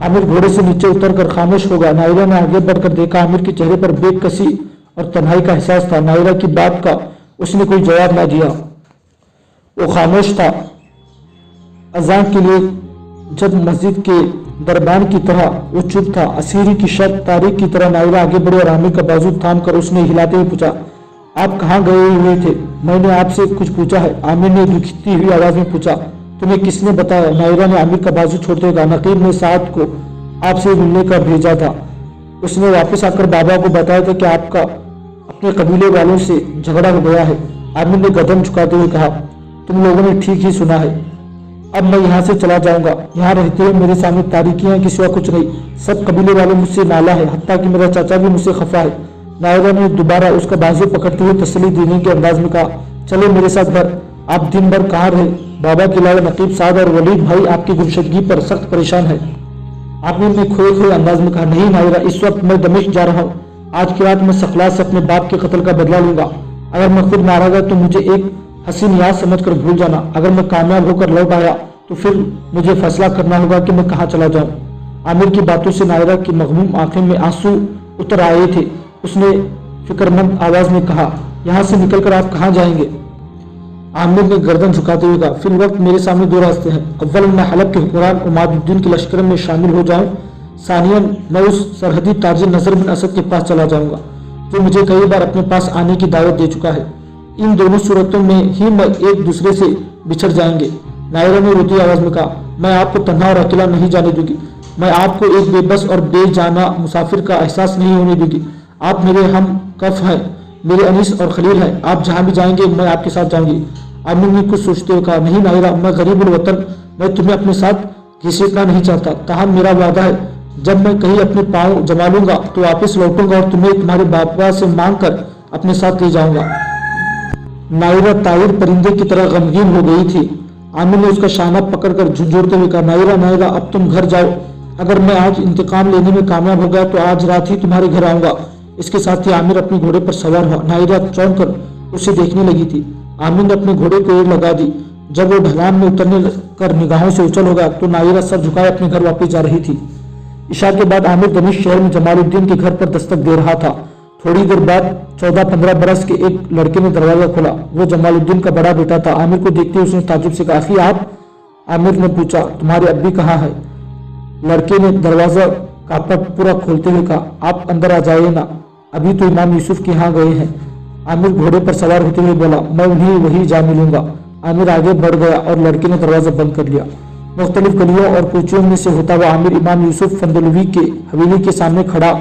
आमिर घोड़े से नीचे उतरकर खामोश हो गया। नायरा ने आगे बढ़कर देखा, आमिर के चेहरे पर बेकसी और तन्हाई का एहसास था। नायरा की बात का उसने कोई जवाब न दिया। वो खामोश था। अजान के लिए जब मस्जिद के दरबान की तरह वो चुप था। असीरी की शर्त तारीख की तरह नायरा आगे बढ़ी और आमिर का बाजू थाम कर उसने हिलाते हुए पूछा, आप कहाँ गए हुए थे? मैंने आपसे कुछ पूछा है, आमिर ने दुखती हुई आवाज में पूछा। तुम्हें किसने बताया? नायरा ने आमिर का बाजू छोड़ते हुए कहा, नकीब ने साद को आपसे मिलने का भेजा था। उसने वापस आकर बाबा को बताया था कि आपका अपने कबीले वालों से झगड़ा हो गया है। आमिर ने कदम झुकाते हुए कहा, तुम लोगों ने ठीक ही सुना है। अब मैं यहाँ से चला जाऊंगा। यहाँ रहते हुए मेरे सामने तारीकियां के सिवा कुछ नहीं। सब कबीले वाले मुझसे नाला है, हत्ता कि मेरा चाचा भी मुझसे खफा है। नायरा ने दोबारा उसका बाजू पकड़ते हुए तसल्ली देने के अंदाज में कहा, चले मेरे साथ घर। आप दिन भर कहाँ रहे? बाबा के अलावा नकीब, साद और वलीद भाई आपकी गुमशदगी पर सख्त परेशान है। आमिर ने खोए खोए अंदाज में कहा, नहीं नायरा, इस वक्त मैं दमिश्क जा रहा हूँ। आज की रात मैं सकला से अपने बाप के कत्ल का बदला लूंगा। अगर मैं खुद मारा गया तो मुझे एक हंसी नियाज समझ कर भूल जाना। अगर मैं कामयाब होकर लौट आया तो फिर मुझे फैसला करना होगा कि मैं कहाँ चला जाऊं। आमिर की बातों से नायरा की मगमूम आंखें में आंसू उतर आए थे। उसने फिक्रमंद आवाज में कहा, यहाँ से निकलकर आप कहाँ जाएंगे? आमिर ने गर्दन झुकाते हुए कहा, फिर वक्त मेरे सामने दो रास्ते हैं। अव्वल मैं हलब के हुक्मरान उमादुद्दीन के लश्कर में शामिल हो जाऊं, सानियन मैं उस सरहदी ताजिर नजर बिन असद के पास चला जाऊंगा जो मुझे कई बार अपने पास आने की दावत दे चुका है। इन दोनों सूरतों में ही मैं एक दूसरे से बिछड़ जाएंगे। नायरा ने रोती आवाज में कहा, मैं आपको तन्हा और अकेला नहीं जाने दूंगी। मैं आपको एक बेबस और बेजाना मुसाफिर का एहसास नहीं होने दूंगी। आप मेरे हम कफ हैं, मेरे अनीस और खलील हैं। आप जहां भी जाएंगे मैं आपके साथ जाऊंगी। आमिर ने कुछ सोचते हुए कहा, नहीं नायरा, मैं गरीबुल वतन, मैं तुम्हें अपने साथ घसीटना नहीं चाहता। ताहम मेरा वादा है, जब मैं कहीं अपने पाँव जमा लूंगा तो वापस लौटूंगा और तुम्हें तुम्हारे बाबा से मांग कर अपने साथ ले जाऊंगा। नायरा ताहिर परिंदे की तरह गमगीन हो गई थी। आमिर ने उसका शाना पकड़कर झुंझोड़ते हुए कहा, नायरा नायरा, अब तुम घर जाओ। अगर मैं आज इंतकाम लेने में कामयाब हो गया तो आज रात ही तुम्हारे घर आऊंगा। इसके साथ ही आमिर अपने घोड़े पर सवार हुआ। नायरा चौंक कर उसे देखने लगी थी। आमिर ने अपने घोड़े को एड़ लगा दी। जब वो ढलान में उतरने कर निगाहों से उछल हो गया तो नायरा सर झुकाए अपने घर वापस जा रही थी। इशा के बाद आमिर दमिश्क शहर में जमालुद्दीन के घर पर दस्तक दे रहा था। थोड़ी देर बाद 14-15 बरस के एक लड़के ने दरवाजा खोला। वो जमालुद्दीन का बड़ा बेटा था। आमिर को देखते उसने ताज्जुब से कहा, आखिर आप? आमिर ने पूछा, तुम्हारे अब्बी कहाँ है? लड़के ने दरवाजा का पट पूरा खोलते हुए कहा, आप अंदर आ जाइए ना, अभी तो इमाम यूसुफ के यहाँ गए हैं। आमिर घोड़े पर सवार होते हुए बोला, मैं उन्हें वही जा मिलूंगा। आमिर आगे बढ़ गया और लड़के ने दरवाजा बंद कर लिया। मुख्तलिफ गलियों और कूचियों में से होता हुआ आमिर इमाम यूसुफ फंदलवी के हवेली के सामने खड़ा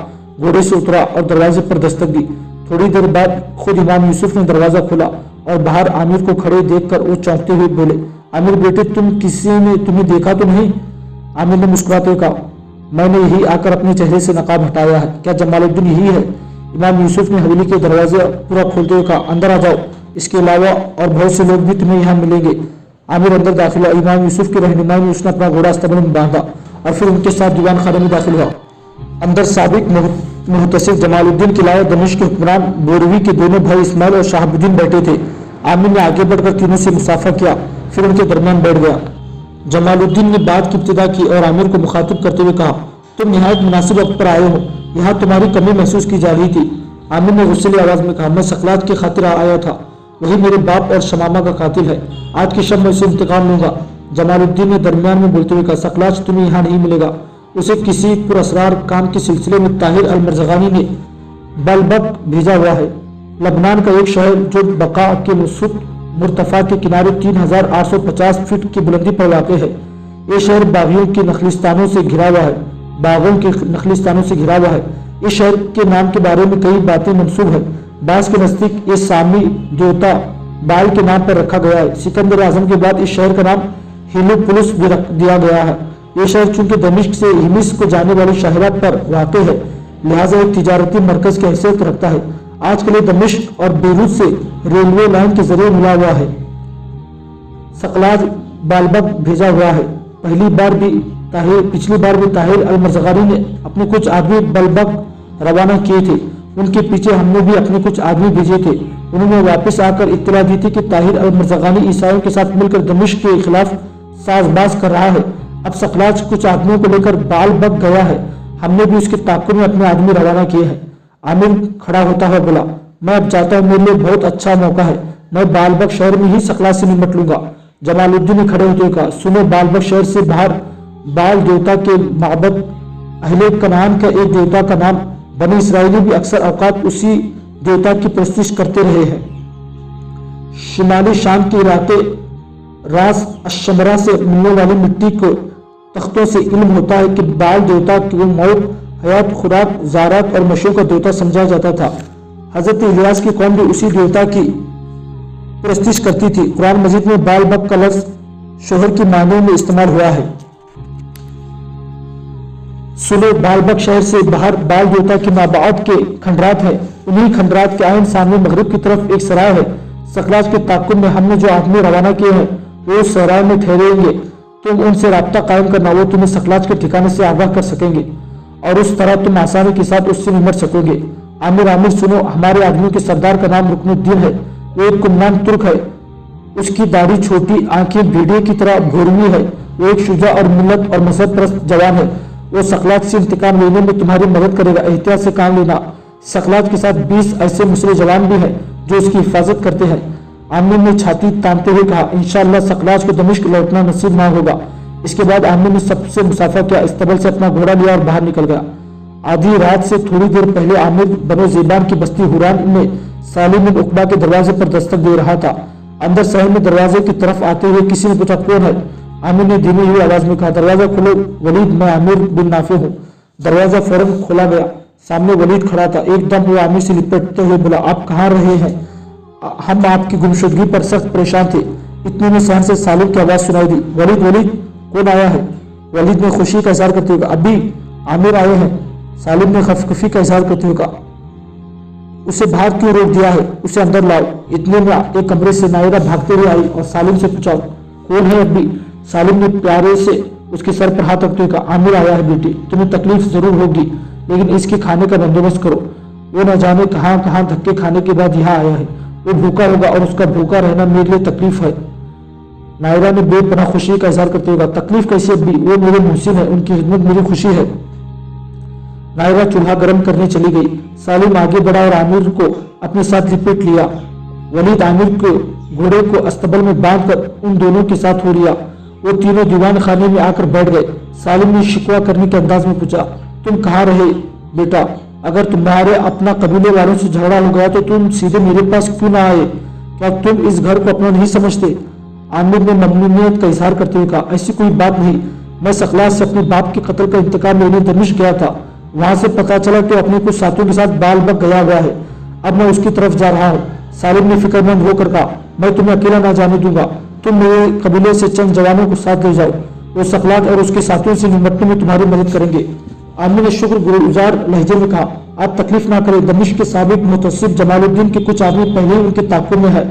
घोड़े से उतरा और दरवाजे पर दस्तक दी। थोड़ी देर बाद खुद इमाम यूसुफ ने दरवाजा खोला और बाहर आमिर को खड़े देखकर वो चौंकते हुए बोले, आमिर बेटे, किसी ने तुम्हें देखा तो नहीं? आमिर ने मुस्कुराते हुए कहा, मैंने यही आकर अपने चेहरे से नकाब हटाया है। क्या जमालुद्दीन यही है? इमाम यूसुफ ने हवेली के दरवाजे पूरा खोलते हुए कहा, अंदर आ जाओ, इसके अलावा और बहुत से लोग भी तुम्हें यहाँ मिलेंगे। आमिर अंदर दाखिल हुआ। इमाम यूसुफ की रहनुमाई में उसने अपना घोड़ा अस्तबल में बांधा और फिर उनके साथ दीवान खाने में दाखिल हुआ। अंदर साबिक मुहतसिब जमालुद्दीन के अलावा दमिश्क के हुक्मरान बोरवी के दोनों भाई इस्माइल और शहाबुद्दीन बैठे थे। आमिर ने आगे बढ़कर तीनों से मुसाफा किया, फिर उनके दरमियान बैठ गया। जमालुद्दीन ने बात की इब्तिदा की और आमिर को मुखातिब करते हुए कहा, तुम निहायत मुनासिब वक्त पर आए हो, यहाँ तुम्हारी कमी महसूस की जा रही थी। आमिर ने गुस्सैली आवाज में कहा, मैं सकलात की खातिर आया था, वही मेरे बाप और शमामा का कातिल है। आज की शब में उसे इंतकाम लूंगा। जमालुद्दीन ने दरमियान में बोलते हुए कहा, सकलात तुम्हें यहाँ नहीं मिलेगा, उसे किसी पुरअसरार काम के सिलसिले में ताहिर अल-मरज़गानी ने बलबक भेजा हुआ है। लबनान का एक शहर जो बका के मुर्तफा के किनारे 3850 फीट की बुलंदी पर वाक़ है। ये शहर बागियों के नखलिस्तानों से घिरा हुआ है, बागों के नखलिस्तानों से घिरा हुआ है। इस शहर के नाम के बारे में कई बातें मंसूब है। बास के नजदीक ये सामी देवता बाल के नाम पर रखा गया है। सिकंदर आजम के बाद इस शहर का नाम हिलोपुलुस भी रख दिया गया है। ये शहर चूंकि दमिश्क से हिमिस को जाने वाली शाहरात पर वाक़ है, लिहाजा एक तिजारती मरकज की हैसियत रखता है। आज के लिए दमिश्क और बेरूत से रेलवे लाइन के जरिए मिला हुआ है। सकलाज बालबक भेजा हुआ है। पिछली बार भी ताहिर अल-मरज़गानी ने अपने कुछ आदमी बलबक रवाना किए थे। उनके पीछे हमने भी अपने कुछ आदमी भेजे थे। उन्होंने वापस आकर इत्तला दी थी कि ताहिर अल-मरज़गानी ईसाइयों के साथ मिलकर दमिश्क के खिलाफ साजबाज कर रहा है। अब सकलाज कुछ आदमियों को लेकर बालबक गया है। हमने भी उसके ताक़ुब में अपने आदमी रवाना किए हैं। आमिर खड़ा होता हुआ बोला, मैं अब जाता हूँ, मेरे लिए बहुत अच्छा मौका है। मैं बालबक शहर में ही सकलाज से निपट लूंगा। जमालुद्दीन ने खड़े होते हुए कहा, सुनो, बालबक शहर से बाहर बाल देवता के माबद अहले कनान का एक देवता का नाम बनी इसराइली भी अक्सर औकात उसी देवता की प्रस्तुत करते रहे हैं। शिमाली शाम के इलाके रास अशमरा से मिलने वाली मिट्टी को तख्तों से इल्म होता है कि बाल देवता को मौत, हयात, खुराक, ज़ारात और मशों का देवता समझा जाता था। हजरत इलियास की कौम भी उसी देवता की प्रस्तुत करती थी। कुरान मजीद में बालबक का लफ्ज़ शोहर के मायने में इस्तेमाल हुआ है। सुनो, बालबक शहर से बाहर बाल देवता के माबाद के खंडरात है। उन्हीं खंडरात के आयन सामने मगरिब की तरफ एक सराय है। सकलाज के ताक़ुब में हमने जो आदमी रवाना किए हैं वो सराय में ठहरेंगे। तुम उनसे राब्ता कायम करना, वो तुम्हें सकलाज के ठिकाने से आगाह कर सकेंगे और उस तरह तुम आसानी के साथ उससे निमट सकोगे। आमिर सुनो, हमारे आदमी के सरदार का नाम रुकनुद्दीन है। वो एक कुम्नान तुर्क है। उसकी दाढ़ी छोटी, आंखें भेड़िए की तरह भूरवी है। वो एक शुजा और मिल्लत और मजहब परस्त जवान है। वो सकलात से इंतकाम लेने में तुम्हारी मदद करेगा। एहतियात से काम लेना। सकलात के साथ 20 ऐसे मुसले जवान भी हैं जो उसकी हिफाजत करते हैं। आमिर ने छाती तानते हुए कहा, इंशाअल्लाह सकलात को दमिश्क लौटना नसीब ना होगा। इसके बाद आमिर ने सबसे मुसाफा किया, इस्तबल से अपना घोड़ा लिया और बाहर निकल गया। आधी रात से थोड़ी देर पहले आमिर बनो ज़ेबान की बस्ती हुरान में सालिम बिन उकबा के दरवाजे पर दस्तक दे रहा था। अंदर शहर में दरवाजे की तरफ आते हुए किसी ने पूछा, कौन है? आमिर ने धीमी हुई आवाज में कहा, दरवाजा खोलो वलीद, मैं आमिर बिन नाफे हूँ। दरवाजा फौरन खोला गया। सामने वलीद खड़ा था। एकदम वो आमिर से लिपटते हुए बोला, आप कहाँ रहे हैं? हम आपकी गुमशुदगी पर सख्त परेशान थे। इतने में शहर से सालिम की आवाज सुनाई दी, वलीद वलीद, कौन आया है? वलीद ने खुशी का इजहार करते हुए कहा, अभी आमिर आए हैं। सालिम ने खफखफी का इजहार करते हुए कहा, उसे बाहर क्यों रोक दिया है? उसे अंदर लाओ। इतने में एक कमरे से नायरा भागते हुए आई और सालिम से पूछा, कौन है अब्बी? सालिम ने प्यारे से उसके सर पर हाथ रखते हुए कहा, आमिर आया है बेटी, तुम्हें तकलीफ जरूर होगी, लेकिन इसके खाने का बंदोबस्त करो। वो न जाने कहाँ कहाँ धक्के खाने के बाद यहाँ आया है। वो भूखा होगा और उसका भूखा रहना मेरे लिए तकलीफ है। नायरा ने बेपनाह खुशी का इजहार करते हुए कहा, तकलीफ कैसी अब्बी? वो मेरे मुहसिन है, उनकी खिदमत मेरी खुशी है। नायरा चूल्हा गर्म करने चली गई। सालिम आगे बढ़ा और आमिर को अपने साथ लिपट लिया। वलीद आमिर के घोड़े को अस्तबल में बांधकर उन दोनों के साथ हो लिया। वो तीनों दीवान खाने में आकर बैठ गए। सालिम ने शिकवा करने के अंदाज में पूछा, तुम कहाँ रहे बेटा? अगर तुम्हारे अपना कबीले वालों से झगड़ा हो गया तो तुम सीधे मेरे पास क्यों ना आए? क्या तुम इस घर को अपना नहीं समझते? आमिर ने ममनूनियत का इजहार करते हुए कहा, ऐसी कोई बात नहीं। मैं सकलात से अपने बाप के कत्ल का इंतकाम लेने दमिश्क गया था। वहां से पता चला कि अपने कुछ साथियों के साथ बाल बक गया हुआ है। अब मैं उसकी तरफ जा रहा हूँ। सालिम ने फिक्रमंद होकर कहा, मैं तुम्हें अकेला ना जाने दूंगा। तुम मेरे कबीले से चंद जवानों को साथ ले जाओ। वो सकलात और उसके साथियों से निपटने में तुम्हारी मदद करेंगे। आमिर ने शुक्रगुजार लहजे में कहा, आप तकलीफ ना करें। दमिश्क के साबिक मुतसिब जमालुद्दीन के कुछ आदमी पहले ही उनके ताक़ुब में है।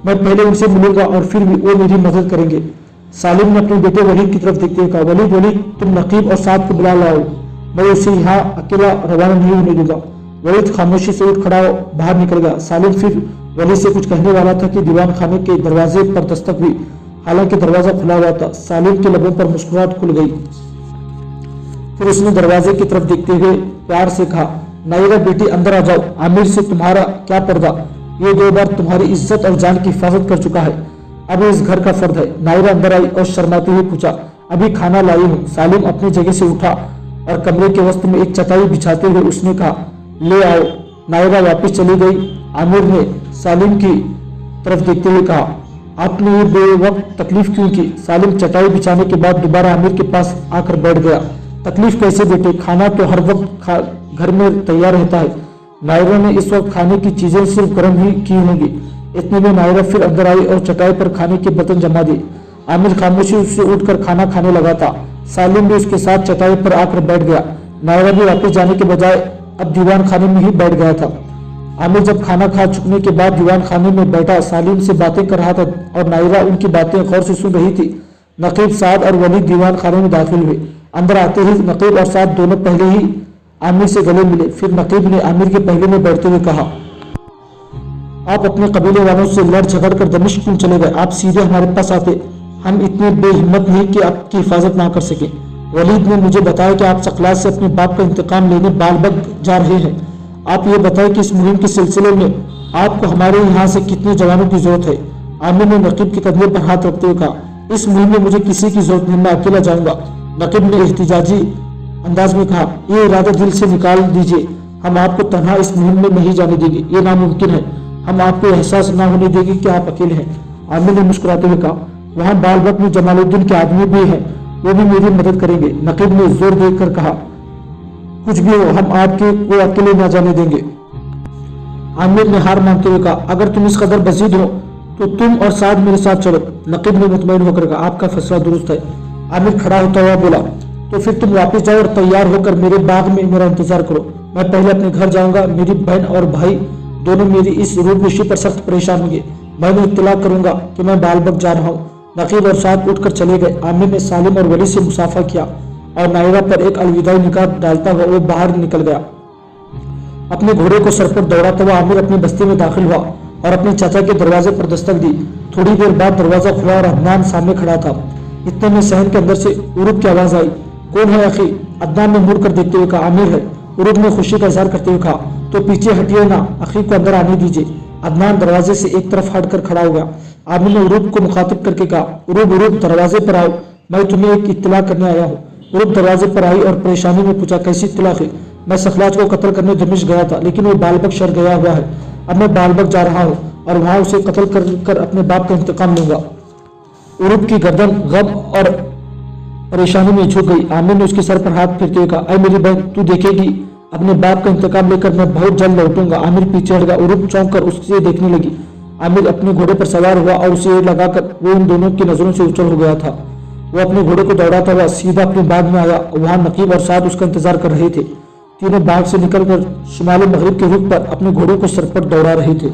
मैं पहले उनसे मिलूंगा और फिर भी वो मेरी मदद करेंगे। सालिम ने अपने बेटे वलीद की तरफ देखते हुए कहा, वलीद वलीद, तुम नकीब और साथ को बुला लाओ। मैं उसे यहाँ अकेला रवाना नहीं होने दूंगा। वलीद खामोशी से उठ खड़ा बाहर निकल गया। सालिम फिर वलीद से कुछ कहने वाला था कि दीवान खाने के दरवाजे पर दस्तक हुई। हालांकि दरवाजा खुला हुआ था। सालिम के लबों पर मुस्कुराहट खुल गई। फिर उसने दरवाजे की तरफ देखते हुए प्यार से कहा, नायरा बेटी अंदर आ जाओ। आमिर से तुम्हारा क्या पर्दा? ये 2 बार तुम्हारी इज्जत और जान की हिफाजत कर चुका है। अब इस घर का फर्द है। नायरा अंदर आई और शर्माते हुए पूछा, अभी खाना लाई हूँ। सालिम अपनी जगह से उठा और कमरे के वस्त में एक चटाई बिछाते हुए उसने कहा, ले आओ। नायरा वापस चली गई। आमिर ने सालिम की तरफ देखते हुए कहा, आपने ये बेवक्त तकलीफ क्यों की? सालिम चटाई बिछाने के बाद दोबारा आमिर के पास आकर बैठ गया। तकलीफ कैसे बेटे? खाना तो हर वक्त घर में तैयार रहता है। नायरा ने इस वक्त खाने की चीजें सिर्फ गर्म ही की होंगी। इतने में नायरा फिर अंदर आई और चटाई पर खाने के बर्तन जमा दिए। आमिर खामोशी से उठकर खाना खाने लगा था। सालिम भी उसके साथ चटाई पर आकर बैठ गया। नायरा भी वापस जाने के बजाय अब दीवान खाने में ही बैठ गया था। आमिर जब खाना खा चुकने के बाद दीवान खाने में बैठा सालिम से बातें कर रहा था और नायरा उनकी बातें गौर से सुन रही थी। नकीब, साद और वलीद दीवान खाने में दाखिल हुए। अंदर आते ही नकीब और साद दोनों पहले ही आमिर से गले मिले। फिर नकीब ने आमिर के पहले में बैठते हुए कहा, आप अपने कबीले वालों से लड़ झगड़ कर दमिश्क क्यों चले गए? आप सीधे हमारे पास आते। हम इतने बेहिम्मत नहीं कि आपकी हिफाजत ना कर सके। वलीद ने मुझे बताया कि आप सकलात से अपने बाप का इंतकाम लेने बालबग जा रहे हैं। आप ये बताएं कि इस मुहिम के सिलसिले में आपको हमारे यहाँ से कितने जवानों की जरूरत है? आमिर ने नकीब के कंधे पर हाथ रखते हुए कहा, इस मुहिम में मुझे किसी की जरूरत नहीं, मैं अकेला जाऊंगा। नकीब ने एहतिजाजी अंदाज में कहा, ये इरादा दिल से निकाल दीजिए। हम आपको तन्हा इस मुहिम में नहीं जाने देंगे। ये नामुमकिन है। हम आपको एहसास ना होने देंगे कि आप अकेले हैं। आमिर ने मुस्कुराते हुए कहा, वहाँ बालबक में जमालुद्दीन के आदमी भी हैं, वो भी मेरी मदद करेंगे। नकीब ने जोर देकर कहा, कुछ भी हो, हम आपके को अकेले ना जाने देंगे। आमिर ने हार मानते हुए कहा, अगर तुम इस कदर बजीद हो तो तुम और साथ मेरे साथ चलो। नकीब ने मुतमईन होकर कहा, आपका फैसला दुरुस्त है। आमिर खड़ा होता हुआ बोला, तो फिर तुम वापस जाओ और तैयार होकर मेरे बाग में मेरा इंतजार करो। मैं पहले अपने घर जाऊंगा। मेरी बहन और भाई दोनों मेरी इस रूपरेशी पर सख्त परेशान होंगे। मैंने इत्तला करूंगा कि मैं बालबक जा रहा हूँ। नकीब और साथ उठकर चले गए। आमिर ने सालिम और वली से मुसाफा किया और नायरा पर एक अलविदाई निगाह डालता हुआ वो बाहर निकल गया। अपने घोड़े को सर पर दौड़ाता हुआ आमिर अपनी बस्ती में दाखिल हुआ। और अपने चाचा के दरवाजे पर दस्तक दी। थोड़ी देर बाद दरवाजा खुला और अदनान सामने खड़ा था। इतने में सहन के अंदर से उरूब की आवाज आई, कौन है अखी? अदनान ने मुड़ कर देखते हुए कहा, आमिर है। उरूब ने खुशी का इजहार करते हुए कहा, तो पीछे हटिए ना, अखी को अंदर आने दीजिए। अदनान दरवाजे से एक तरफ हटकर खड़ा हो गया। आमिर ने उरूब को मुखातिब करके कहा, उरूब दरवाजे पर आओ, मैं तुम्हें एक इत्तला करने आया हूँ। उरूब दरवाजे पर आई और परेशानी में पूछा, कैसी इत्तला है? मैं सखलाज को कत्ल करने दमिश्क गया था, लेकिन वो बालबक शहर गया हुआ है। अब मैं बालबक जा रहा हूँ और वहां उसे कत्ल कर अपने बाप का इंतकाम लूंगा। उरूब की गर्दन गम और परेशानी में झुक गई। आमिर ने उसके सर पर हाथ फेरते हुए कहा, ऐ मेरी बहन, तू देखेगी, अपने बाप का इंतकाम लेकर मैं बहुत जल्द लौटूंगा। आमिर पीछे हट गया। उरूब चौंक कर उससे देखने लगी। आमिर अपने घोड़े पर सवार हुआ और उसे लगाकर वो उन दोनों की नजरों से उछल हो गया था। वो अपने घोड़े को दौड़ाता हुआ सीधा अपने बाग में आया। वहां नकीब और साद उसका इंतजार कर रहे थे। तीनों बाग से निकलकर शुमाल मगरिब के रुख पर अपने घोड़ों को सर पर दौड़ा रहे थे।